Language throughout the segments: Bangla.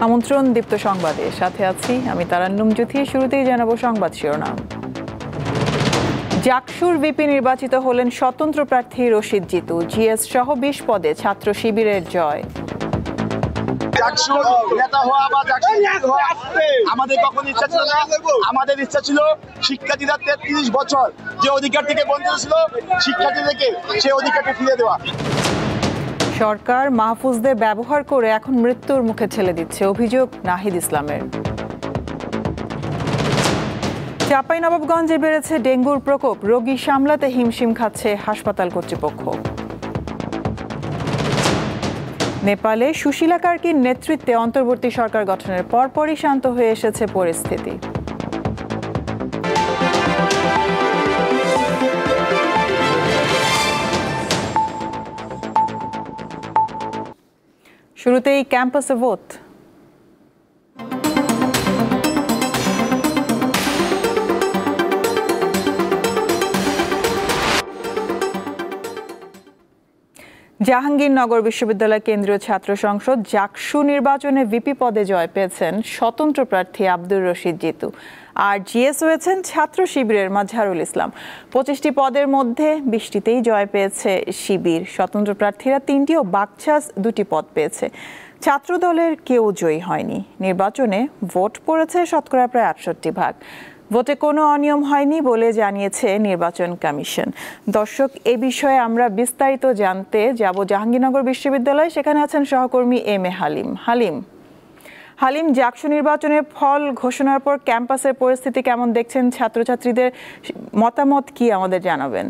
আমন্ত্রণ দীপ্ত সংবাদে, সাথে আছি আমি তারান্নুম জ্যোতি। শুরুতেই জানাবো সংবাদ শিরোনাম। জাকসুর ভিপি নির্বাচিত হলেন স্বতন্ত্র প্রার্থী রশিদ জিতু। জিএস সহ 20 পদে ছাত্র শিবিরের জয়। আমাদের কখন ইচ্ছা ছিল না, আমাদের ইচ্ছা ছিল শিক্ষার্থীরা 33 বছর যে অধিকার থেকে বঞ্চিত ছিল শিক্ষার্থীদেরকে সেই অধিকারটি ফিরিয়ে দেওয়া। সরকার মাহফুজদের ব্যবহার করে এখন মৃত্যুর মুখে ঠেলে দিচ্ছে, অভিযোগ নাহিদ ইসলামের। চাঁপাইনবাবগঞ্জে বেড়েছে ডেঙ্গুর প্রকোপ, রোগী সামলাতে হিমশিম খাচ্ছে হাসপাতাল কর্তৃপক্ষ। নেপালে সুশীলা কার্কির নেতৃত্বে অন্তর্বর্তী সরকার গঠনের পরপরই শান্ত হয়ে এসেছে পরিস্থিতি। শুরুতেই ক্যাম্পাসে ভোট। জাহাঙ্গীরনগর বিশ্ববিদ্যালয় কেন্দ্রীয় ছাত্র সংসদ জাকসু নির্বাচনে ভিপি পদে জয় পেয়েছেন স্বতন্ত্র প্রার্থী আব্দুর রশিদ জিতু। আর জিএস হয়েছেন ছাত্র শিবিরের মাজহারুল ইসলাম। 25টি পদের মধ্যে 20টিতেই জয় পেয়েছে শিবির। স্বতন্ত্র প্রার্থীরা 3টি ও বাকছাস 2টি পদ পেয়েছে। ছাত্র দলের কেউ জয়ী হয়নি। নির্বাচনে ভোট পড়েছে শতকরা প্রায় 68%। ভোটে কোনো অনিয়ম হয়নি বলে জানিয়েছে নির্বাচন কমিশন। দর্শক, এ বিষয়ে আমরা বিস্তারিত জানতে যাব জাহাঙ্গীরনগর বিশ্ববিদ্যালয়। সেখানে আছেন সহকর্মী এম এ হালিম। জাকসু নির্বাচনের ফল ঘোষণার পর ক্যাম্পাসের পরিস্থিতি কেমন দেখছেন? ছাত্রছাত্রীদের মতামত কি আমাদের জানাবেন?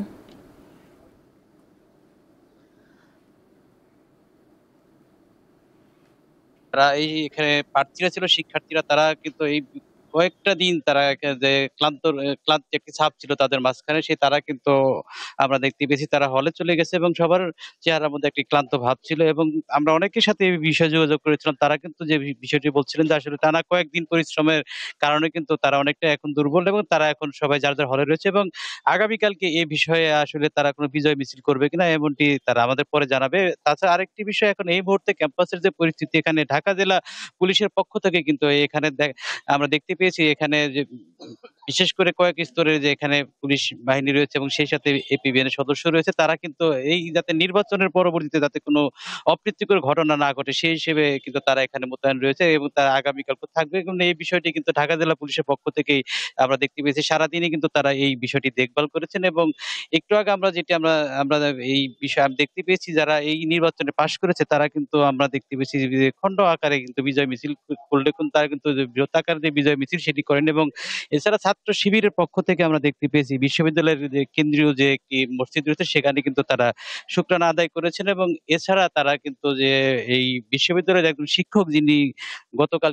তারা এখানে প্রার্থীরা ছিল শিক্ষার্থীরা, তারা কিন্তু এই কয়েকটা দিন তারা যে ক্লান্ত একটি ছাপ ছিল তাদের মাঝখানে, সেই তারা কিন্তু আমরা দেখতে পেয়েছি তারা হলে চলে গেছে এবং সবার চেহারার মধ্যে একটি ক্লান্ত ভাব ছিল। এবং আমরা অনেকের সাথে এই বিষয়ে যোগাযোগ করেছিলাম, তারা কিন্তু যে বিষয়টি বলছিলেন যে আসলে টানা কয়েকদিন পরিশ্রমের কারণে কিন্তু তারা অনেকটা এখন দুর্বল এবং তারা এখন সবাই যার যার হলে রয়েছে এবং আগামীকালকে এই বিষয়ে আসলে তারা কোনো বিজয় মিছিল করবে কিনা এমনটি তারা আমাদের পরে জানাবে। তাছাড়া আরেকটি বিষয়, এখন এই মুহূর্তে ক্যাম্পাসের যে পরিস্থিতি, এখানে ঢাকা জেলা পুলিশের পক্ষ থেকে কিন্তু এখানে আমরা দেখতে পেয়েছি এখানে যে বিশেষ করে কয়েক স্তরের যে এখানে পুলিশ বাহিনী রয়েছে এবং সেই সাথে এপিবিএন সদস্য রয়েছে, তারা কিন্তু এই যাতে নির্বাচনের পরবর্তীতে যাতে কোনো অপ্রীতিকর ঘটনা না ঘটে সেই হিসেবে কিন্তু তারা এখানে মোতায়েন রয়েছে এবং তারা আগামীকাল থাকবে। এবং এই বিষয়টি কিন্তু ঢাকা জেলা পুলিশের পক্ষ থেকেই আমরা দেখতে পেয়েছি, সারাদিনই কিন্তু তারা এই বিষয়টি দেখভাল করেছেন। এবং একটু আগে আমরা আমরা এই বিষয়ে আমি দেখতে পেয়েছি যারা এই নির্বাচনে পাশ করেছে তারা কিন্তু আমরা দেখতে পেয়েছি যে খণ্ড আকারে কিন্তু বিজয় মিছিল করলে তারা কিন্তু বৃহৎ আকারে যে বিজয় মিছিল সেটি করেন। এবং এছাড়া ছাত্র শিবিরের পক্ষ থেকে আমরা দেখতে পেয়েছি বিশ্ববিদ্যালয়ের যে কেন্দ্রীয় যে মসজিদ রয়েছে সেখানে কিন্তু তারা শুকরানা আদায় করেছেন। এবং এছাড়া তারা কিন্তু যে এই বিশ্ববিদ্যালয়ের একজন শিক্ষক যিনি গতকাল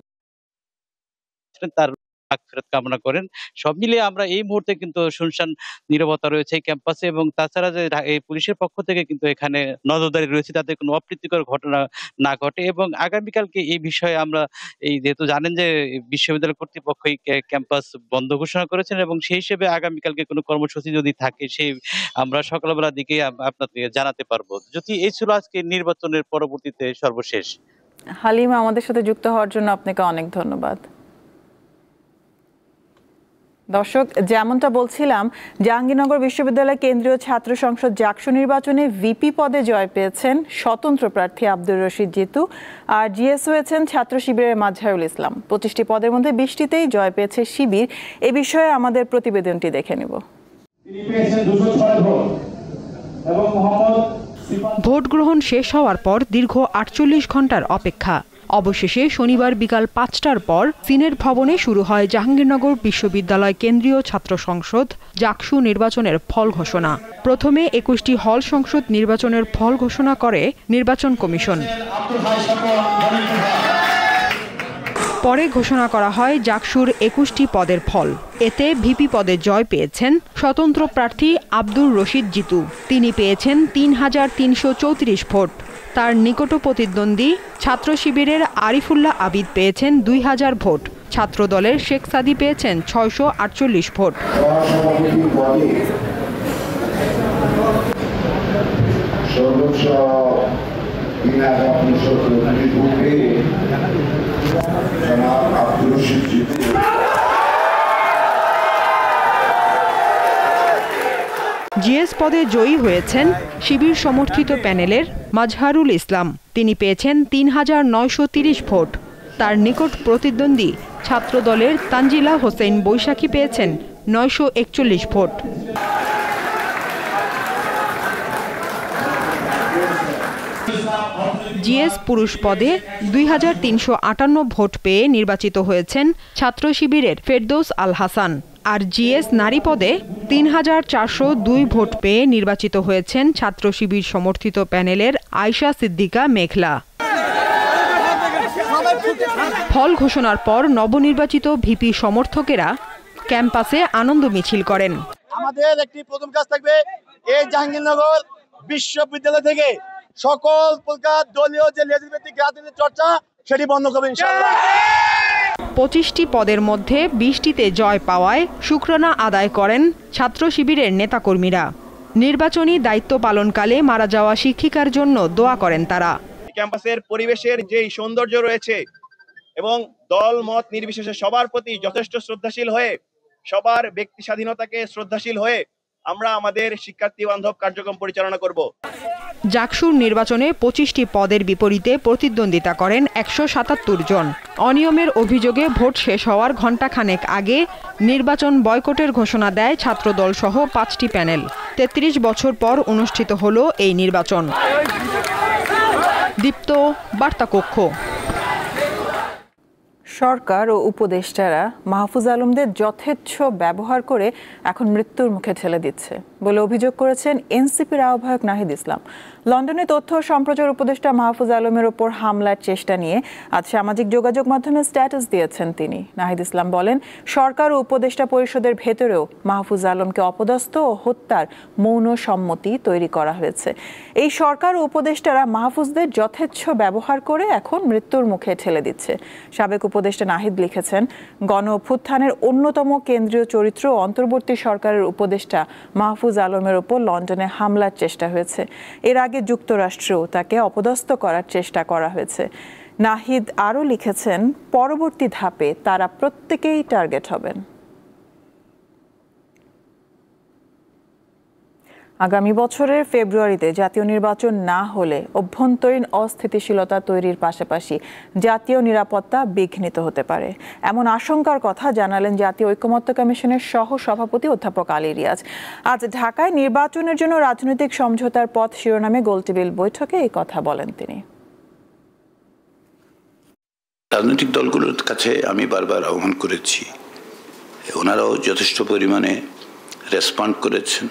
তার মাগফিরাত কামনা করেন। সব মিলিয়ে আমরা এই মুহূর্তে কিন্তু শুনশান নীরবতা রয়েছে এই ক্যাম্পাসে। এবং তাছাড়া যে এই পুলিশের পক্ষ থেকে কিন্তু এখানে নজরদারি রয়েছে যাতে কোনো অপ্রীতিকর ঘটনা না ঘটে। এবং আগামীকালকে এই বিষয়ে আমরা যেহেতু জানেন যে বিশ্ববিদ্যালয় কর্তৃপক্ষই ক্যাম্পাস বন্ধ ঘোষণা করেছেন এবং সেই হিসেবে আগামীকালকে কোনো কর্মসূচি যদি থাকে সেই আমরা সকালবেলার দিকে আপনাদেরকে জানাতে পারবো। যদি এই ছিল আজকে নির্বাচনের পরবর্তীতে সর্বশেষ। হালিম, আমাদের সাথে যুক্ত হওয়ার জন্য আপনাকে অনেক ধন্যবাদ। দর্শক, যেমনটা বলছিলাম, জাহাঙ্গীরনগর বিশ্ববিদ্যালয় কেন্দ্রীয় ছাত্র সংসদ জাকসু নির্বাচনে ভিপি পদে জয় পেয়েছেন স্বতন্ত্র প্রার্থী আব্দুর রশিদ জিতু। আর জিএস হয়েছেন ছাত্র শিবিরের মাজহারুল ইসলাম। 25টি পদের মধ্যে 20টিতেই জয় পেয়েছে শিবির। এ বিষয়ে আমাদের প্রতিবেদনটি দেখে নেব। ভোট গ্রহণ শেষ হওয়ার পর দীর্ঘ 48 ঘন্টার অপেক্ষা। অবশেষে শনিবার বিকাল 5টার পর সিনেট ভবনে শুরু হয় জাহাঙ্গীরনগর বিশ্ববিদ্যালয় কেন্দ্রীয় ছাত্র সংসদ জাকসু নির্বাচনের ফল ঘোষণা। প্রথমে 21টি হল সংসদ নির্বাচনের ফল ঘোষণা করে নির্বাচন কমিশন। পরে ঘোষণা করা হয় জাকসুর 21টি পদের ফল। এতে ভিপি পদে জয় পেয়েছেন স্বতন্ত্র প্রার্থী আব্দুর রশিদ জিতু। তিনি পেয়েছেন 3334 ভোট। তার নিকট প্রতিদ্বন্দ্বী ছাত্র শিবিরের আরিফুল্লাহ আবিদ পেয়েছেন 2000 ভোট। ছাত্র দলের শেখ সাদি পেয়েছেন 648 ভোট। জিএস পদে জয়ী হয়েছেন শিবির সমর্থিত প্যানেলের মাজহারুল ইসলাম। তিনি পেয়েছেন ৩,৯৩০ ভোট। তার নিকট প্রতিদ্বন্দ্বী ছাত্রদলের তানজিলা হোসেন বৈশাখী পেয়েছেন ৯৪১ ভোট। জিএস পুরুষ পদে ২,৩৫৮ ভোট পেয়ে নির্বাচিত হয়েছেন ছাত্র শিবিরের ফেরদৌস আল হাসান। আর জিএস নারী পদে ৩,৪০২ ভোট পেয়ে নির্বাচিত হয়েছেন ছাত্র শিবির সমর্থিত প্যানেলের আয়শা সিদ্দিকা মেঘলা। ফল ঘোষণার পর নবনির্বাচিত ভিপি সমর্থকেরা ক্যাম্পাসে আনন্দ মিছিল করেন। আমাদের একটি প্রথম কাজ থাকবে, এই জাহাঙ্গীরনগর বিশ্ববিদ্যালয় থেকে সকল প্রকার দলীয় যে লেজিসলেটিভ রাজনীতির চর্চা সেটি বন্ধ করবে ইনশাআল্লাহ। ২৫টি পদের মধ্যে ২০টিতে জয় পাওয়ায় শুকরানা আদায় করেন ছাত্র শিবিরের নেতাকর্মীরা। নির্বাচনী দায়িত্ব পালনকালে মারা যাওয়া শিক্ষিকার জন্য দোয়া করেন তারা। ক্যাম্পাসের পরিবেশের যেই সৌন্দর্য রয়েছে এবং দল মত নির্বিশেষে সবার প্রতি যথেষ্ট শ্রদ্ধাশীল হয়ে, সবার ব্যক্তি স্বাধীনতাকে শ্রদ্ধাশীল হয়ে আমরা আমাদের শিক্ষার্থী বান্ধব কার্যক্রম পরিচালনা করব। জাকসুর নির্বাচনে ২৫টি পদের বিপরীতে প্রতিদ্বন্দ্বিতা করেন ১৭৭ জন। অনিয়মের অভিযোগে ভোট শেষ হওয়ার ঘণ্টাখানেক আগে নির্বাচন বয়কটের ঘোষণা দেয় ছাত্রদল সহ ৫টি প্যানেল। ৩৩ বছর পর অনুষ্ঠিত হলো এই নির্বাচন। দীপ্ত, বার্তাকক্ষ। সরকার ও উপদেষ্টারা মাহফুজ আলমদের যথেচ্ছ ব্যবহার করে এখন মৃত্যুর মুখে ঠেলে দিচ্ছে বলে অভিযোগ করেছেন এনসিপির আহ্বায়ক নাহিদ ইসলাম। লন্ডনে তথ্য ও সম্প্রচার উপদেষ্টা মাহফুজ আলমের ওপর হামলার চেষ্টা নিয়ে আজ সামাজিক যোগাযোগ মাধ্যমে স্ট্যাটাস দিয়েছেন তিনি। নাহিদ ইসলাম বলেন, সরকার ও উপদেষ্টা পরিষদের ভেতরেও মাহফুজ আলমকে অপদস্থ ও হত্যার মৌন সম্মতি তৈরি করা হয়েছে। এই সরকার ও উপদেষ্টারা মাহফুজদের যথেচ্ছ ব্যবহার করে এখন মৃত্যুর মুখে ঠেলে দিচ্ছে। সাবেক উপদেষ্টা নাহিদ লিখেছেন, গণ অভ্যুত্থানের অন্যতম কেন্দ্রীয় চরিত্র অন্তর্বর্তী সরকারের উপদেষ্টা মাহফুজ আলমের ওপর লন্ডনে হামলার চেষ্টা হয়েছে। এর আগে যুক্তরাষ্ট্রেও তাকে অপদস্থ করার চেষ্টা করা হয়েছে। নাহিদ আরও লিখেছেন, পরবর্তী ধাপে তারা প্রত্যেকেই টার্গেট হবেন। আগামী বছরের ফেব্রুয়ারিতে জাতীয় নির্বাচন না হলে অভ্যন্তরীণ অস্থিতিশীলতা তৈরির পাশাপাশি জাতীয় নিরাপত্তা বিঘ্নিত হতে পারে, এমন আশঙ্কার কথা জানালেন জাতীয় ঐকমত্য কমিশনের সহ সভাপতি অধ্যাপক আলী রিয়াজ। আজ ঢাকায় নির্বাচনের জন্য রাজনৈতিক সমঝোতার পথ শিরোনামে গোলটেবিল বৈঠকে এই কথা বলেন তিনি। রাজনৈতিক দলগুলোর কাছে আমি বারবার আহ্বান করেছি, ওনারাও যথেষ্ট পরিমাণে রেসপন্ড করেছেন।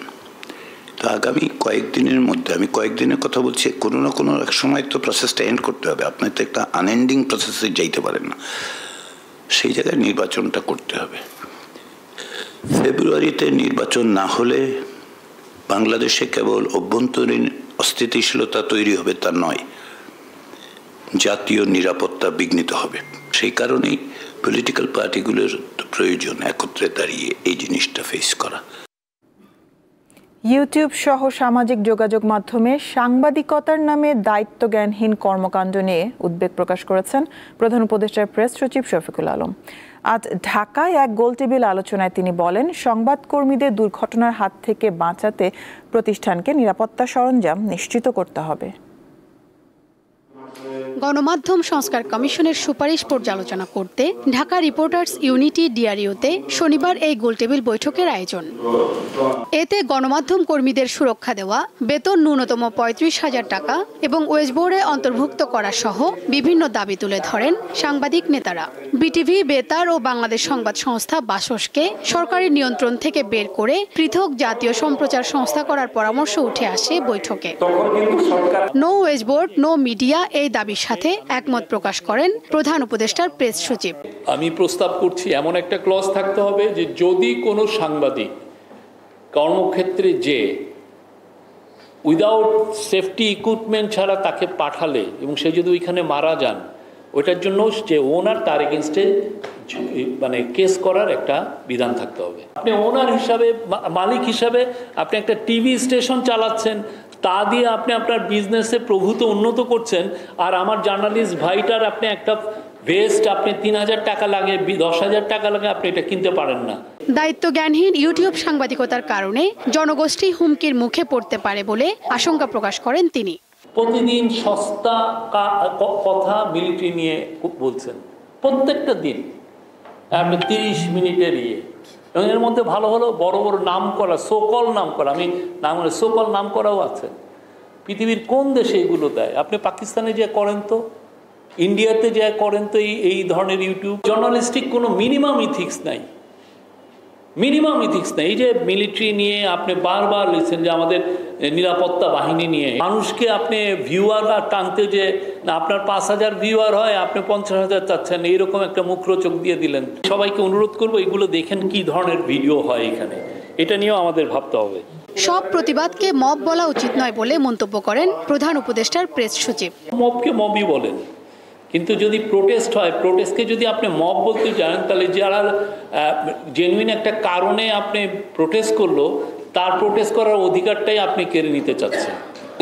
তো আগামী কয়েকদিনের মধ্যে, আমি কয়েকদিনের কথা বলছি, কোনো না কোনো এক সময় তো প্রসেসটা এন্ড করতে হবে। আপনি তো একটা আনএন্ডিং প্রসেসে যাইতে পারেন না, সেই জায়গায় নির্বাচনটা করতে হবে। ফেব্রুয়ারিতে নির্বাচন না হলে বাংলাদেশে কেবল অভ্যন্তরীণ অস্থিতিশীলতা তৈরি হবে তা নয়, জাতীয় নিরাপত্তা বিঘ্নিত হবে। সেই কারণেই পলিটিক্যাল পার্টিগুলোর প্রয়োজন একত্রে দাঁড়িয়ে এই জিনিসটা ফেস করা। ইউটিউব সহ সামাজিক যোগাযোগ মাধ্যমে সাংবাদিকতার নামে দায়িত্বজ্ঞানহীন কর্মকাণ্ড নিয়ে উদ্বেগ প্রকাশ করেছেন প্রধান উপদেষ্টার প্রেস সচিব শফিকুল আলম। আজ ঢাকায় এক গোলটেবিল আলোচনায় তিনি বলেন, সংবাদকর্মীদের দুর্ঘটনার হাত থেকে বাঁচাতে প্রতিষ্ঠানকে নিরাপত্তা সরঞ্জাম নিশ্চিত করতে হবে। গণমাধ্যম সংস্কার কমিশনের সুপারিশ পর্যালোচনা করতে ঢাকা রিপোর্টার্স ইউনিটি ডিআরইউতে শনিবার এই গোলটেবিল বৈঠকের আয়োজন। এতে গণমাধ্যম কর্মীদের সুরক্ষা দেওয়া, বেতন ন্যূনতম ৩৫,০০০ টাকা এবং ওয়েজ বোর্ডে অন্তর্ভুক্ত করা সহ বিভিন্ন দাবি তুলে ধরেন সাংবাদিক নেতারা। বিটিভি, বেতার ও বাংলাদেশ সংবাদ সংস্থা বাসসকে সরকারি নিয়ন্ত্রণ থেকে বের করে পৃথক জাতীয় সম্প্রচার সংস্থা করার পরামর্শ উঠে আসে বৈঠকে। No wage board, no media এই দাবির সাথে একমত প্রকাশ করেন প্রধান উপদেষ্টার প্রেস সচিব। আমি প্রস্তাব করছি এমন একটা ক্লজ থাকতে হবে যে যদি কোনো সাংবাদিক কর্মক্ষেত্রে যে উইদাউট সেফটি ইকুইপমেন্ট ছাড়া তাকে পাঠালে এবং সে যদি ওইখানে মারা যান, ওইটার জন্য যে ওনার তার এগেনস্টে মানে কেস করার একটা বিধান থাকতে হবে। আপনি ওনার হিসাবে, মালিক হিসাবে আপনি একটা টিভি স্টেশন চালাচ্ছেন, তা দিয়ে আপনি আপনার বিজনেসে প্রভূত উন্নত করছেন, আর আমার জার্নালিস্ট ভাইটার আপনি একটা ভেস্ট আপনি ৩,০০০ টাকা লাগে, ১০,০০০ টাকা লাগে, আপনি এটা কিনতে পারেন না। দায়িত্বজ্ঞানহীন ইউটিউব সাংবাদিকতার কারণে জনগোষ্ঠী হুমকির মুখে পড়তে পারে বলে আশঙ্কা প্রকাশ করেন তিনি। প্রতিদিন সস্তা কথা মিলিটারি নিয়ে বলছেন, প্রত্যেকটা দিন আপনি ৩০ মিনিটের এবং এর মধ্যে ভালো হলো বড় বড় নাম করা, সোকল নাম করা, আমি নাম সোকল নাম করাও আছে। পৃথিবীর কোন দেশে এগুলো দেয়? আপনি পাকিস্তানে যে করেন তো, ইন্ডিয়াতে যে করেন তো এই ধরনের ইউটিউব। জার্নালিস্টিক কোনো মিনিমাম ইথিক্স নাই, মিনিমাম ইথিক্স নাই। এই যে মিলিটারি নিয়ে আপনি বারবার লিখছেন যে আমাদের নিরাপত্তা বাহিনী নিয়ে, মানুষকে আপনি ভিউয়ার টানতে যে না আপনার ৫,০০০ ভিউয়ার হয় আপনি ৫০,০০০ চাচ্ছেন, এইরকম একটা মুখরোচক দিয়ে দিলেন। সবাইকে অনুরোধ করবো এগুলো দেখেন কি ধরনের ভিডিও হয় এখানে, এটা নিয়েও আমাদের ভাবতে হবে। সব প্রতিবাদকে মব বলা উচিত নয় বলে মন্তব্য করেন প্রধান উপদেষ্টার প্রেস সচিব। মবকে মবই বলেন, কিন্তু যদি প্রোটেস্ট হয়, প্রোটেস্টকে যদি আপনি মব বলতে জানেন, তাহলে যারা জেনুইন একটা কারণে আপনি প্রোটেস্ট করলো, তার প্রোটেস্ট করার অধিকারটাই আপনি কেড়ে নিতে চাচ্ছেন।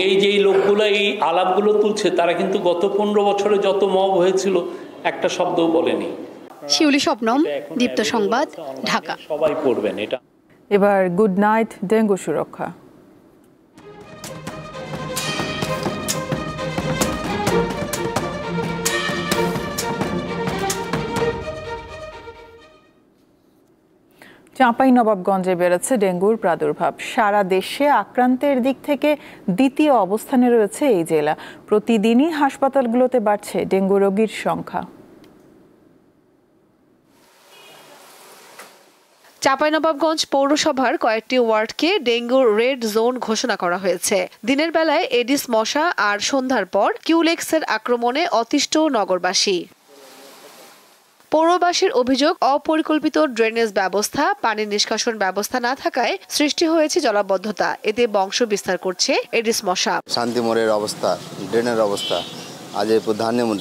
এই যে লোকগুলো এই আলাপগুলো তুলছে, তারা কিন্তু গত ১৫ বছরে যত মব হয়েছিল একটা শব্দও বলেনি। শিউলি শবনম, দীপ্ত সংবাদ, ঢাকা। সবাই পড়বেন এটা। এবার গুড নাইট ডেঙ্গু সুরক্ষা। চাঁপাইনবাবগঞ্জে বেড়েছে ডেঙ্গুর প্রাদুর্ভাব। সারা দেশে আক্রান্তের দিক থেকে দ্বিতীয় অবস্থানে রয়েছে এই জেলা। প্রতিদিনই হাসপাতালগুলোতে বাড়ছে ডেঙ্গু রোগীর সংখ্যা। চাঁপাইনবাবগঞ্জ পৌরসভার কয়েকটি ওয়ার্ডকে ডেঙ্গুর রেড জোন ঘোষণা করা হয়েছে। দিনের বেলায় এডিস মশা আর সন্ধ্যার পর কিউলেক্সের আক্রমণে অতিষ্ঠ নগরবাসী। পৌরবাসীর অভিযোগ, অপরিকল্পিত ড্রেনেজ ব্যবস্থা, পানি নিষ্কাশন ব্যবস্থা না থাকায় সৃষ্টি হয়েছে জলাবদ্ধতা। এতে বংশ বিস্তার করছে এডিস মশা। শান্তিমোড়ের অবস্থা, ড্রেনের অবস্থা, আজ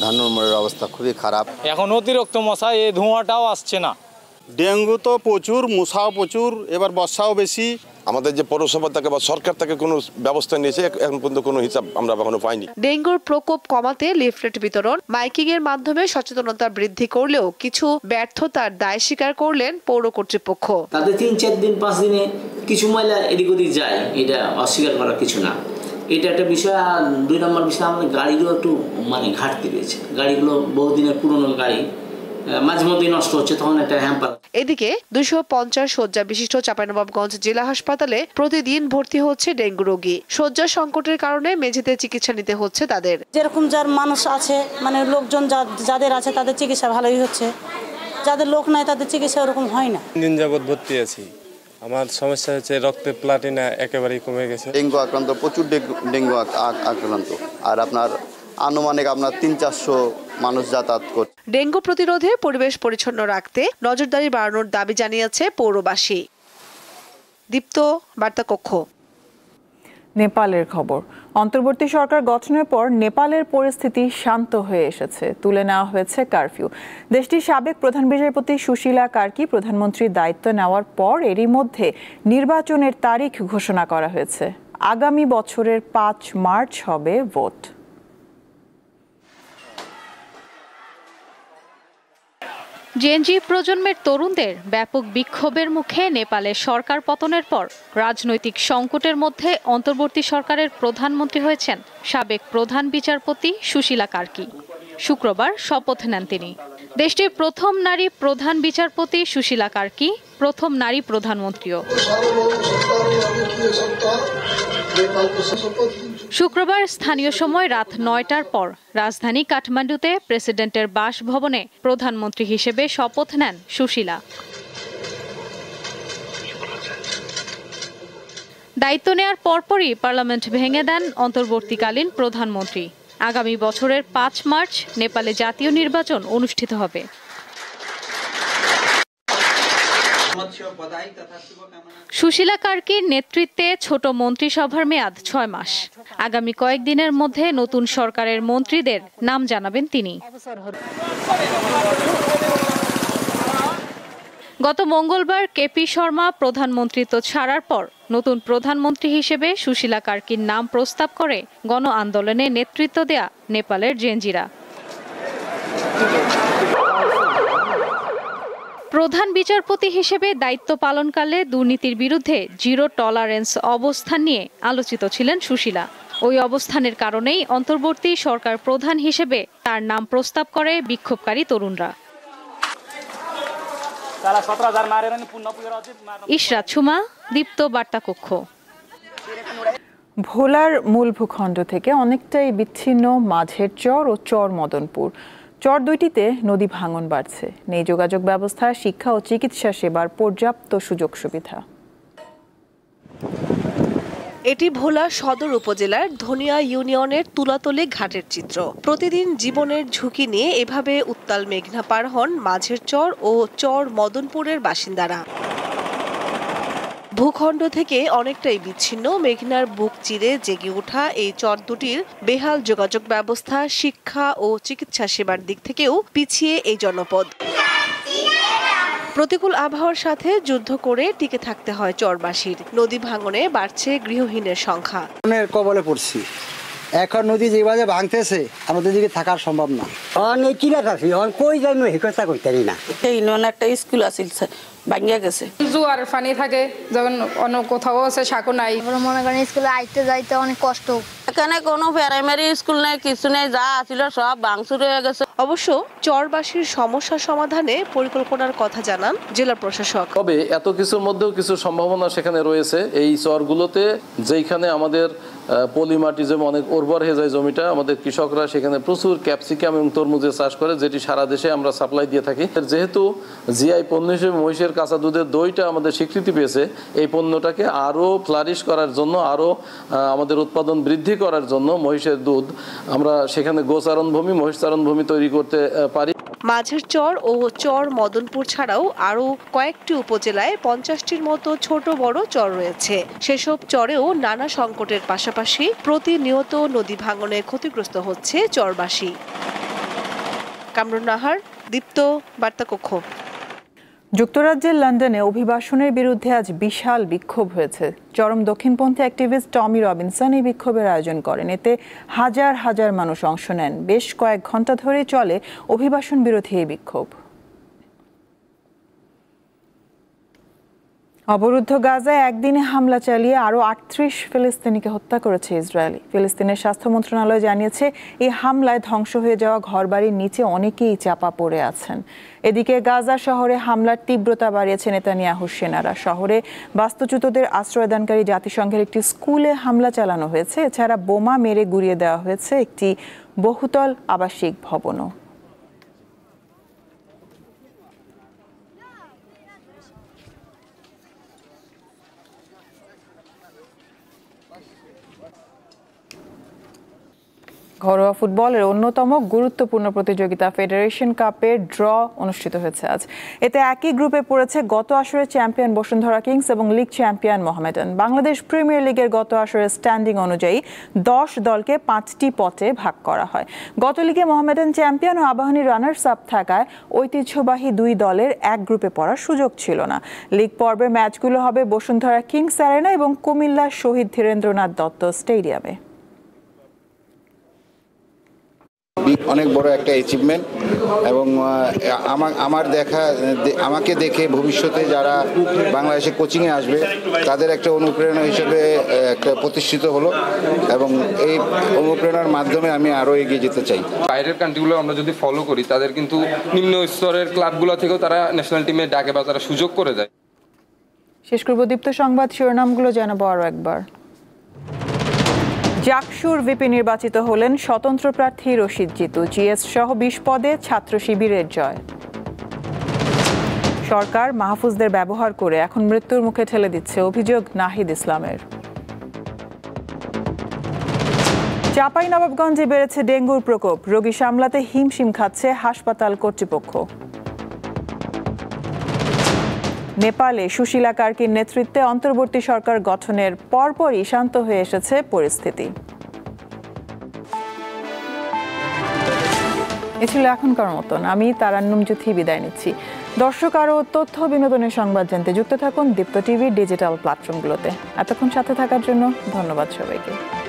ধানুরমোড়ের অবস্থা খুবই খারাপ। এখন অতিরিক্ত মশা, এই ধোঁয়াটাও আসছে না। ডেঙ্গু তো প্রচুর, মশাও প্রচুর, এবার বর্ষাও বেশি। আমাদের যে পৌরসভা থেকে বা সরকার থেকে কোনো ব্যবস্থা নিয়েছে এখন পর্যন্ত কোনো হিসাব আমরা এখনো পাইনি। ডেঙ্গুর প্রকোপ কমাতে লিফলেট বিতরণ, মাইকিং এর মাধ্যমে সচেতনতা বৃদ্ধি করলেও কিছু ব্যর্থতার দায় স্বীকার করলেন পৌর কর্তৃপক্ষ। তাদের ৩-৪ দিন ৫ দিনে কিছু ময়লা এদিক ওদিক যায়, এটা অস্বীকার করার কিছু না। এটা একটা বিষয়। আর ২ নম্বর বিষয়, আমাদের গাড়িগুলো একটু ঘাটতি রয়েছে। গাড়িগুলো বহুদিনের পুরনো গাড়ি, মাঝে মধ্যে নষ্ট হচ্ছে, তখন একটা হ্যাম্পার। এদিকে ২৫০ শয্যা বিশিষ্ট চাঁপাইনবাবগঞ্জ জেলা হাসপাতালে প্রতিদিন ভর্তি হচ্ছে ডেঙ্গু রোগী। শয্যা সংকটের কারণে মেঝেতে চিকিৎসা নিতে হচ্ছে তাদের। যেরকম যার মানুষ আছে, লোকজন যাদের আছে তাদের চিকিৎসা ভালোই হচ্ছে, যাদের লোক নাই তাদের চিকিৎসা ওরকম হয় না। দিন যাবৎ ভর্তি আছি। আমার সমস্যা হচ্ছে রক্তের প্লাটিনা একেবারেই কমে গেছে। ডেঙ্গু আক্রান্ত, প্রচুর ডেঙ্গু আক্রান্ত, আর আপনার আনুমানিক ৩-৪০০ মানুষ যাতায়াত করছে। ডেঙ্গু প্রতিরোধে পরিবেশ পরিচ্ছন্ন রাখতে নজরদারি বাড়ানোর দাবি জানিয়েছে পৌরবাসী। দীপ্ত বার্তা কক্ষ। নেপালের খবর। অন্তর্বর্তী সরকার গঠনের পর নেপালের পরিস্থিতি শান্ত হয়ে এসেছে। তুলে নেওয়া হয়েছে কারফিউ। দেশটির সাবেক প্রধান বিচারপতি সুশীলা কার্কি প্রধানমন্ত্রীর দায়িত্ব নেওয়ার পর এরই মধ্যে নির্বাচনের তারিখ ঘোষণা করা হয়েছে। আগামী বছরের ৫ মার্চ হবে ভোট। জেনজি প্রজন্মের তরুণদের ব্যাপক বিক্ষোভের মুখে নেপালের সরকার পতনের পর রাজনৈতিক সংকটের মধ্যে অন্তর্বর্তী সরকারের প্রধানমন্ত্রী হয়েছেন সাবেক প্রধান বিচারপতি সুশীলা কার্কি। শুক্রবার শপথ নেন তিনি। দেশটির প্রথম নারী প্রধান বিচারপতি সুশীলা কার্কি প্রথম নারী প্রধানমন্ত্রীও। শুক্রবার স্থানীয় সময় রাত ৯টার পর রাজধানী কাঠমান্ডুতে প্রেসিডেন্টের বাসভবনে প্রধানমন্ত্রী হিসেবে শপথ নেন সুশীলা। দায়িত্ব নেয়ার পরপরই পার্লামেন্ট ভেঙে দেন অন্তর্বর্তীকালীন প্রধানমন্ত্রী। আগামী বছরের ৫ মার্চ নেপালে জাতীয় নির্বাচন অনুষ্ঠিত হবে। সুশীলা কার্কির নেতৃত্বে ছোট মন্ত্রিসভার মেয়াদ ৬ মাস। আগামী কয়েকদিনের মধ্যে নতুন সরকারের মন্ত্রীদের নাম জানাবেন তিনি। গত মঙ্গলবার কেপি শর্মা প্রধানমন্ত্রিত্ব ছাড়ার পর নতুন প্রধানমন্ত্রী হিসেবে সুশীলা কার্কির নাম প্রস্তাব করে গণ আন্দোলনে নেতৃত্ব দেয়া নেপালের জেনজিরা। প্রধান বিচারপতি হিসেবে দায়িত্ব পালনকালে দুর্নীতির বিরুদ্ধে জিরো টলারেন্স অবস্থান নিয়ে আলোচিত ছিলেন সুশীলা। ওই অবস্থানের কারণেই অন্তর্বর্তী সরকার প্রধান হিসেবে তার নাম প্রস্তাব করে বিক্ষোভকারী তরুণরা। ইশরাত সুমা, দীপ্ত বার্তা কক্ষ। ভোলার মূল ভূখণ্ড থেকে অনেকটাই বিচ্ছিন্ন মাঝের চর ও চর মদনপুর। চর দুইটিতে নদী ভাঙন বাড়ছে, নেই যোগাযোগ ব্যবস্থা, শিক্ষা ও চিকিৎসা সেবার পর্যাপ্ত সুযোগ সুবিধা। এটি ভোলা সদর উপজেলার ধনিয়া ইউনিয়নের তুলাতলী ঘাটের চিত্র। প্রতিদিন জীবনের ঝুঁকি নিয়ে এভাবে উত্তাল মেঘনা পার হন মাঝের চর ও চর মদনপুরের বাসিন্দারা। ভূখণ্ড থেকে অনেকটাই বিচ্ছিন্ন মেঘনার বুক চিরে জেগে ওঠা এই চর দুটির বেহাল যোগাযোগ ব্যবস্থা, শিক্ষা ও চিকিৎসা সেবার দিক থেকেও পিছিয়ে এই জনপদ। প্রতিকূল আবহাওয়ার সাথে যুদ্ধ করে টিকে থাকতে হয় চরবাসীর। নদী ভাঙনে বাড়ছে গৃহহীনের সংখ্যা। কবলে পড়ছি, এখন নদী যেভাবে ভাঙতেছে আমাদের দিকে থাকার সম্ভব না। অনেক কিরাত আছি, কই যাই হেকতা করতে না। এই নন একটা স্কুল আছে ভাঙিয়া গেছে, জোয়ার পানি থাকে, যখন অন্য কোথাও আছে সাঁকো নাই। মনে করেন স্কুলে আইতে যাইতে অনেক কষ্ট। এখানে কোনো প্রাইমারি স্কুল নেই, কিছু নেই, যা আছিল সব ভাঙচুর হয়ে গেছে। অবশ্য চরবাসীর সমস্যা সমাধানে পরিকল্পনার কথা জানান জেলা প্রশাসক। তবে এত কিছুর মধ্যেও কিছু সম্ভাবনা সেখানে রয়েছে। এই চরগুলোতে যেখানে আমাদের পলি মাটি যেমন অনেক উর্বর হয়ে যায় জমিটা, আমাদের কৃষকরা সেখানে প্রচুর ক্যাপসিকাম এবং তরমুজের চাষ করে, যেটি সারা দেশে আমরা সাপ্লাই দিয়ে থাকি। যেহেতু জিআই পণ্য হিসেবে মহিষের কাঁচা দুধের দইটা আমাদের স্বীকৃতি পেয়েছে, এই পণ্যটাকে আরও ফ্লারিশ করার জন্য, আরও আমাদের উৎপাদন বৃদ্ধি করার জন্য মহিষের দুধ আমরা সেখানে গোচারণভূমি, মহিষ চারণভূমি তৈরি করতে পারি। মাঝের চর ও চর মদনপুর ছাড়াও আরও কয়েকটি উপজেলায় 50টির মতো ছোট বড় চর রয়েছে। সেসব চরেও নানা সংকটের পাশাপাশি প্রতিনিয়ত নদী ভাঙনে ক্ষতিগ্রস্ত হচ্ছে চরবাসী। কামরুন নাহার, দীপ্ত বার্তা কক্ষ। যুক্তরাজ্যের লন্ডনে অভিবাসনের বিরুদ্ধে আজ বিশাল বিক্ষোভ হয়েছে। চরম দক্ষিণপন্থী অ্যাক্টিভিস্ট টমি রবিনসন এই বিক্ষোভের আয়োজন করেন। এতে হাজার হাজার মানুষ অংশ নেন। বেশ কয়েক ঘন্টা ধরে চলে অভিবাসন বিরোধী এই বিক্ষোভ। অবরুদ্ধ গাজায় একদিনে হামলা চালিয়ে আরও 38 ফিলিস্তিনিকে হত্যা করেছে ইসরায়েল। ফিলিস্তিনের স্বাস্থ্য মন্ত্রণালয় জানিয়েছে, এই হামলায় ধ্বংস হয়ে যাওয়া ঘরবাড়ির নিচে অনেকেই চাপা পড়ে আছেন। এদিকে গাজা শহরে হামলার তীব্রতা বাড়িয়েছে নেতানিয়াহুর সেনারা। শহরে বাস্তুচ্যুতদের আশ্রয়দানকারী জাতিসংঘের একটি স্কুলে হামলা চালানো হয়েছে। এছাড়া বোমা মেরে গুঁড়িয়ে দেওয়া হয়েছে একটি বহুতল আবাসিক ভবনও। ঘরোয়া ফুটবলের অন্যতম গুরুত্বপূর্ণ প্রতিযোগিতা ফেডারেশন কাপের ড্র অনুষ্ঠিত হয়েছে আজ। এতে একই গ্রুপে পড়েছে গত আসরের চ্যাম্পিয়ন বসুন্ধরা কিংস এবং league champion Mohammedan. Bangladesh premier লিগের গত আসরের স্ট্যান্ডিং অনুযায়ী 10 দলকে 5টি পটে ভাগ করা হয়। গত লিগে মোহামেডান চ্যাম্পিয়ন ও আবাহনী রানার্স আপ থাকায় ঐতিহ্যবাহী দুই দলের এক গ্রুপে পড়ার সুযোগ ছিল না। লিগ পর্বের ম্যাচগুলো হবে বসুন্ধরা কিংস অ্যারেনা এবং কুমিল্লার শহীদ ধীরেন্দ্রনাথ দত্ত স্টেডিয়ামে। অনেক বড় একটা অ্যাচিভমেন্ট এবং আমাকে দেখে ভবিষ্যতে যারা বাংলাদেশে কোচিংয়ে আসবে তাদের একটা অনুপ্রেরণা হিসেবে একটা প্রতিষ্ঠিত হলো এবং এই অনুপ্রেরণার মাধ্যমে আমি আরও এগিয়ে যেতে চাই। বাইরের কান্ট্রিগুলো আমরা যদি ফলো করি, তাদের কিন্তু নিম্ন স্তরের ক্লাবগুলো থেকেও তারা ন্যাশনাল টিমে ডাকে বা তারা সুযোগ করে দেয়। শেষ করব দীপ্ত সংবাদ শিরোনামগুলো জানাবো আরও একবার। জাকসুর ভিপি নির্বাচিত হলেন স্বতন্ত্র প্রার্থী রশিদ জিতু। জিএস সহ 20 পদে ছাত্র শিবিরের জয়। সরকার মাহফুজদের ব্যবহার করে এখন মৃত্যুর মুখে ঠেলে দিচ্ছে, অভিযোগ নাহিদ ইসলামের। চাঁপাইনবাবগঞ্জে বেড়েছে ডেঙ্গুর প্রকোপ, রোগী সামলাতে হিমশিম খাচ্ছে হাসপাতাল কর্তৃপক্ষ। নেপালে সুশীলা কার্কির নেতৃত্বে অন্তর্বর্তী সরকার গঠনের পরপরই শান্ত হয়ে এসেছে পরিস্থিতি। এ ছিল এখনকার মতন। আমি তারান্নুম জুথি বিদায় নিচ্ছি। দর্শক, আরও তথ্য বিনোদনের সংবাদ জানতে যুক্ত থাকুন দীপ্ত টিভির ডিজিটাল প্ল্যাটফর্মগুলোতে। এতক্ষণ সাথে থাকার জন্য ধন্যবাদ সবাইকে।